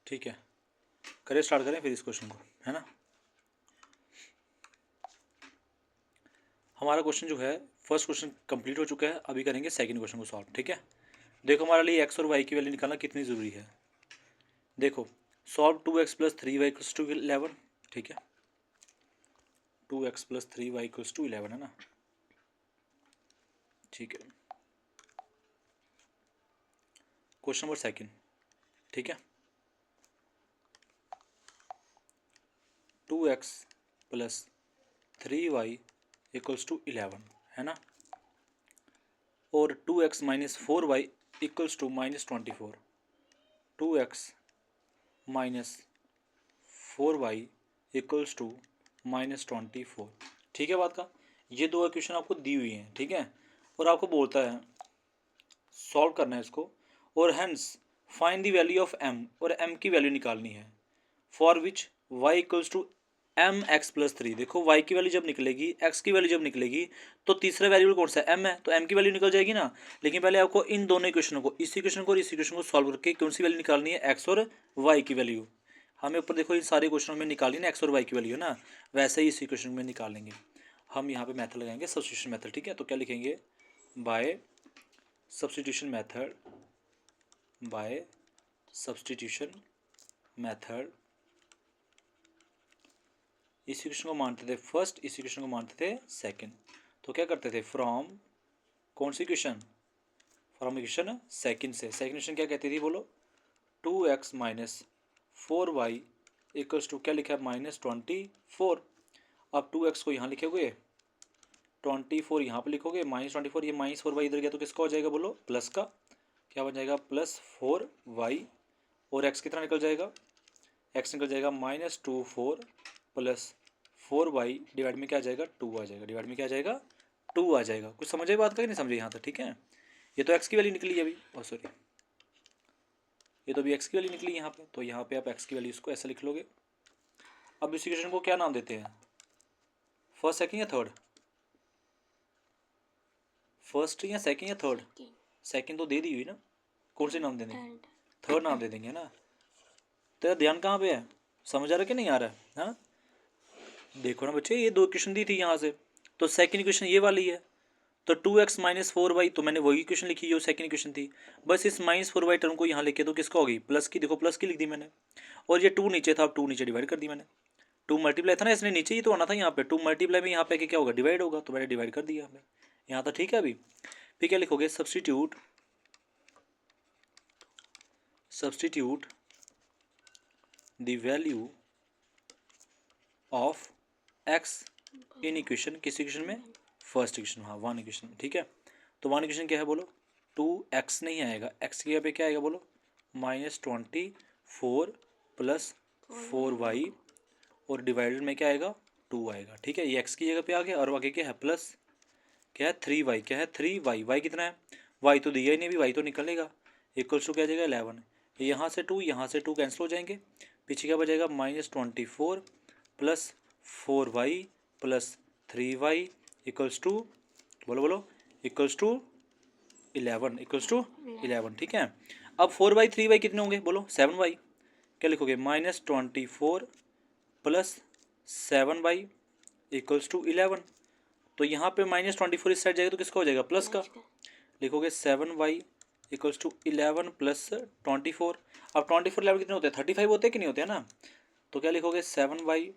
ठीक है, करें स्टार्ट करें फिर इस क्वेश्चन को, है ना। हमारा क्वेश्चन जो है फर्स्ट क्वेश्चन कंप्लीट हो चुका है, अभी करेंगे सेकंड क्वेश्चन को सॉल्व। ठीक है, देखो हमारे लिए एक्स और वाई की वैल्यू निकालना कितनी ज़रूरी है। देखो सॉल्व 2x + 3y = 11। ठीक है, 2x + 3y = 11 है ना। ठीक है, क्वेश्चन नंबर सेकंड। ठीक है, 2x + 3y = 11 है ना, और 2x - 4y = -24। 2x - 4y = -24। ठीक है बात का, ये दो इक्वेशन आपको दी हुई हैं। ठीक है, और आपको बोलता है सॉल्व करना है इसको, और hence find the value of m, और m की वैल्यू निकालनी है, फॉर विच y = mx + 3। देखो y की वैल्यू जब निकलेगी, x की वैल्यू जब निकलेगी, तो तीसरा वेरिएबल कौन सा है, m है, तो m की वैल्यू निकल जाएगी ना। लेकिन पहले आपको इन दोनों इक्वेशनों को, इस इक्वेशन को और इस इक्वेशन को सॉल्व करके कौन सी वैल्यू निकालनी है, x और y की वैल्यू। हमें ऊपर देखो इन सारे क्वेश्चनों में निकालनी है x और y की वैल्यू ना, वैसे ही इस इक्वेशन में निकालेंगे हम। यहाँ पे मेथड लगाएंगे सब्स्टिट्यूशन मेथड। ठीक है, तो क्या लिखेंगे, by substitution method, by substitution method. इस इक्वेशन को मानते थे फर्स्ट, इस इक्वेशन को मानते थे सेकंड। तो क्या करते थे, फ्रॉम कौन सी इक्वेशन, फ्रॉम इक्वेशन सेकंड से। सेकंड इक्वेशन क्या कहती थी बोलो, 2x - 4y = क्या लिखा है, -24। अब 2x को यहाँ लिखोगे, 24 यहाँ पे लिखोगे, -24, ये -4y इधर गया तो किसका हो जाएगा बोलो, प्लस का। क्या बन जाएगा, +4y, और x कितना निकल जाएगा, x निकल जाएगा -24 + 4y डिवाइड में क्या आ जाएगा, 2 आ जाएगा, डिवाइड में क्या आ जाएगा, 2 आ जाएगा। कुछ समझे बात का कि नहीं समझे यहाँ तक। ठीक है, ये तो x की वैल्यू निकली है अभी, सॉरी ये तो अभी x की वैल्यू निकली यहाँ पे, तो यहाँ पे आप x की वैल्यू इसको ऐसे लिख लोगे। अब इस इक्वेशन को क्या नाम देते हैं, फर्स्ट सेकंड या थर्ड, फर्स्ट या सेकंड या थर्ड, सेकंड तो दे दी हुई ना, कौन से नाम देंगे, थर्ड नाम दे देंगे ना। तेरा ध्यान कहाँ पे है, समझ आ रहा है कि नहीं आ रहा है, हाँ। देखो ना बच्चे, ये दो इक्वेशन दी थी यहाँ से, तो सेकंड इक्वेशन ये वाली है, तो 2x - 4y, तो मैंने वही इक्वेशन लिखी जो सेकंड इक्वेशन थी, बस इस -4y टर्म को यहाँ लेके तो किसका होगी, प्लस की। देखो प्लस की लिख दी मैंने, और ये 2 नीचे था, अब 2 नीचे डिवाइड कर दी मैंने। 2 मल्टीप्लाई था ना, इसने नीचे ही तो आना था यहाँ पे, 2 मल्टीप्लाई में यहाँ पे क्या होगा, डिवाइड होगा, तो मैंने डिवाइड कर दिया हमें यहाँ था। ठीक है, अभी फिर क्या लिखोगे, substitute the value of x in equation, किस इक्वेशन में, फर्स्ट इक्वेशन, हाँ 1 इक्वेशन में। ठीक है, तो 1 इक्वेशन क्या है बोलो, 2x नहीं आएगा, x की जगह पे क्या आएगा बोलो, -24 + 4y, और डिवाइडेड में क्या आएगा, 2 आएगा। ठीक है, ये x की जगह पे आ गया, और आगे क्या है, प्लस क्या है, 3y, क्या है 3y, y कितना है, y तो दिया ही नहीं, अभी y तो निकलेगा, इक्वल्स टू क्या जाएगा 11। यहाँ से 2, यहाँ से 2 कैंसिल हो जाएंगे, पीछे क्या बचेगा, -24 + 4y + 3y इक्वल्स टू, बोलो बोलो, इक्वल्स टू 11, इक्वल्स टू 11। ठीक है, अब 4y 3y कितने होंगे बोलो, 7y। क्या लिखोगे, -24 + 7y इक्वल्स टू 11। तो यहाँ पे -24 इस साइड जाएगा तो किसका हो जाएगा, प्लस का। लिखोगे 7y = 11 + 24। अब 24 11 कितने होते हैं, 35 होते हैं कि नहीं होते हैं ना। तो क्या लिखोगे, 7y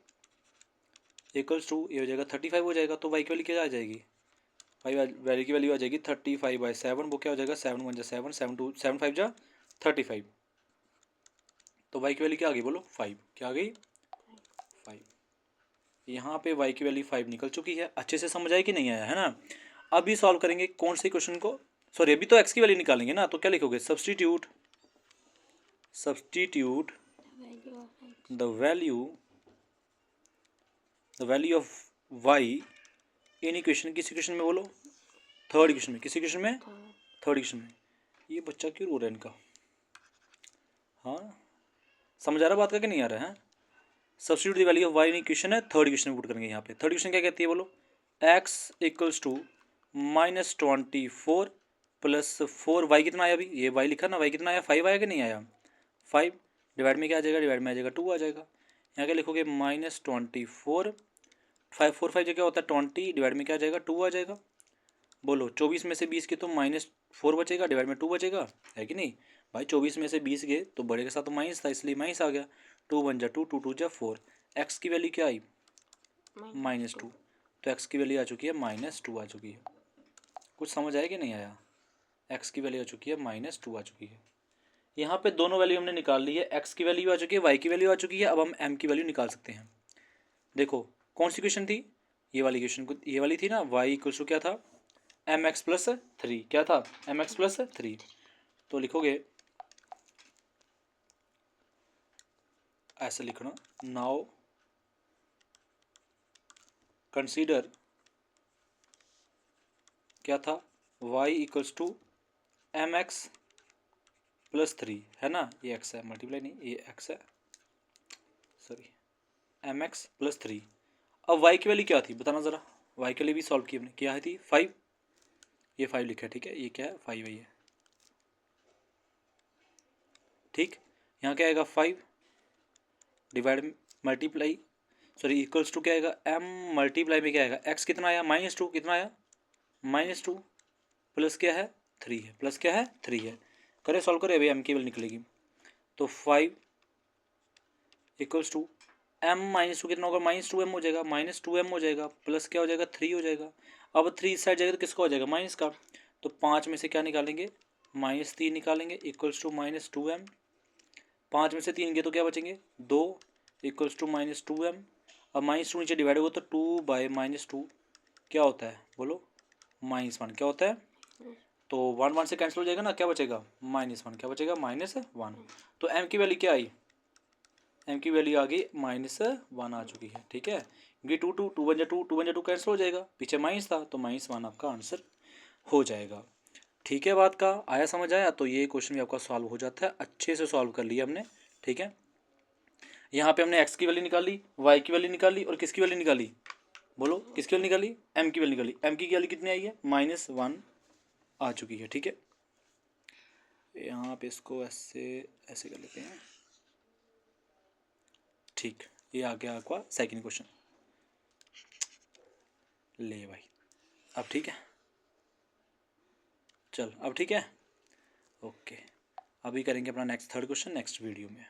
= ये हो जाएगा 35 हो जाएगा, तो y की वैल्यू क्या आ जाएगी, y वैल्यू की वैल्यू आ जाएगी 35/7। वो क्या हो जाएगा, 7 1 जा 7, 7 2 7 5 जा 35, तो y की वैल्यू क्या आ गई बोलो, 5। क्या आ गई, 5। यहाँ पे y की वैल्यू 5 निकल चुकी है। अच्छे से समझ आया कि नहीं आया, है ना। अभी सॉल्व करेंगे कौन से क्वेश्चन को, सॉरी अभी तो x की वैल्यू निकालेंगे ना, तो क्या लिखोगे, substitute the value of y in equation, किस इक्वेशन में बोलो, थर्ड इक्वेशन में। किस इक्वेशन में, थर्ड इक्वेशन में। ये बच्चा क्यों रो रहा है इनका, हाँ समझ आ रहा बात का कि नहीं आ रहा है। Substitute the value of y in equation है, थर्ड इक्वेशन पुट करेंगे यहाँ पे। थर्ड इक्वेशन क्या कहती है बोलो, x = -24 + 4, y कितना आया अभी, ये y लिखा ना, y कितना आया, 5 आया कि नहीं आया, 5 डिवाइड में क्या आ जाएगा, डिवाइड में आ जाएगा 2 आ जाएगा। यहाँ क्या लिखोगे -24, 5 4 5 जगह होता है 20, डिवाइड में क्या आ जाएगा 2 आ जाएगा। बोलो 24 में से 20 के तो -4 बचेगा, डिवाइड में 2 बचेगा, है कि नहीं भाई। 24 में से 20 गए तो बड़े के साथ तो माइनस था, इसलिए माइनस आ गया। 2 1 जा 2, 2 2 जा 4। एक्स की वैल्यू क्या आई, -2, तो एक्स की वैल्यू आ चुकी है -2 आ चुकी है। कुछ समझ आया कि नहीं आया? एक्स की वैल्यू आ चुकी है -2 आ चुकी है। यहाँ पे दोनों वैल्यू हमने निकाल ली है, एक्स की वैल्यू आ चुकी है, वाई की वैल्यू आ चुकी है। अब हम एम की वैल्यू निकाल सकते हैं। देखो कौन सी क्वेश्चन थी, ये वाली क्वेश्चन, ये वाली थी ना, वाई इक्वल्स टू क्या था, एम एक्स प्लस 3, क्या था, एम एक्स प्लस 3। तो लिखोगे ऐसे लिखना, नाउ कंसीडर क्या था, y equals to m x plus 3, है ना, ये x है, मल्टीप्लाई नहीं, ये x है, सॉरी, एम एक्स प्लस 3। अब y की वैल्यू क्या थी बताना ज़रा, y के लिए भी सॉल्व की हमने, क्या है थी 5, ये 5 लिखा है, ठीक है, ये क्या है 5 है ये, ठीक। यहाँ क्या आएगा 5 divide multiply, sorry equals to क्या आएगा, m मल्टीप्लाई में क्या आएगा, x कितना आया -2, कितना आया -2, प्लस क्या है 3 है, प्लस क्या है 3 है। करें सॉल्व करें, अभी m की वैल्यू निकलेगी। तो 5 इक्वल्स टू m -2 कितना होगा, -2m हो जाएगा, -2m हो जाएगा, प्लस क्या हो जाएगा 3 हो जाएगा। अब 3 इस साइड जाएगा तो किसका हो जाएगा, माइनस का। तो 5 में से क्या निकालेंगे, -3 निकालेंगे, इक्वल्स टू -2m। 5 में से 3 गए तो क्या बचेंगे 2, इक्वल्स टू -2m। अब -2 नीचे डिवाइड होगा तो 2/-2 क्या होता है बोलो, -1 क्या होता है। तो 1 1 से कैंसिल हो जाएगा ना, क्या बचेगा -1, क्या बचेगा -1। तो m की वैल्यू क्या आई, m की वैल्यू आ गई -1 आ चुकी है, ठीक है, क्योंकि 2 1 जा 2, 2 1 जा 2 कैंसिल हो जाएगा, पीछे माइनस था तो -1 आपका आंसर हो जाएगा। ठीक है, बात का आया समझ आया। तो ये क्वेश्चन भी आपका सॉल्व हो जाता है, अच्छे से सॉल्व कर लिया हमने, ठीक है। यहाँ पे हमने x की वैल्यू निकाली, y की वैल्यू निकाली, और किसकी वैल्यू निकाली बोलो, किसकी वैल्यू निकाली, m की वैल्यू निकाली। m की वैल्यू कितनी आई है -1 आ चुकी है, ठीक है। यहाँ पे इसको ऐसे ऐसे कर लेते हैं, ठीक। ये आ गया आपका सेकंड क्वेश्चन, ले भाई, अब ठीक है, चल अब ठीक है, ओके। अभी करेंगे अपना next third question next video में।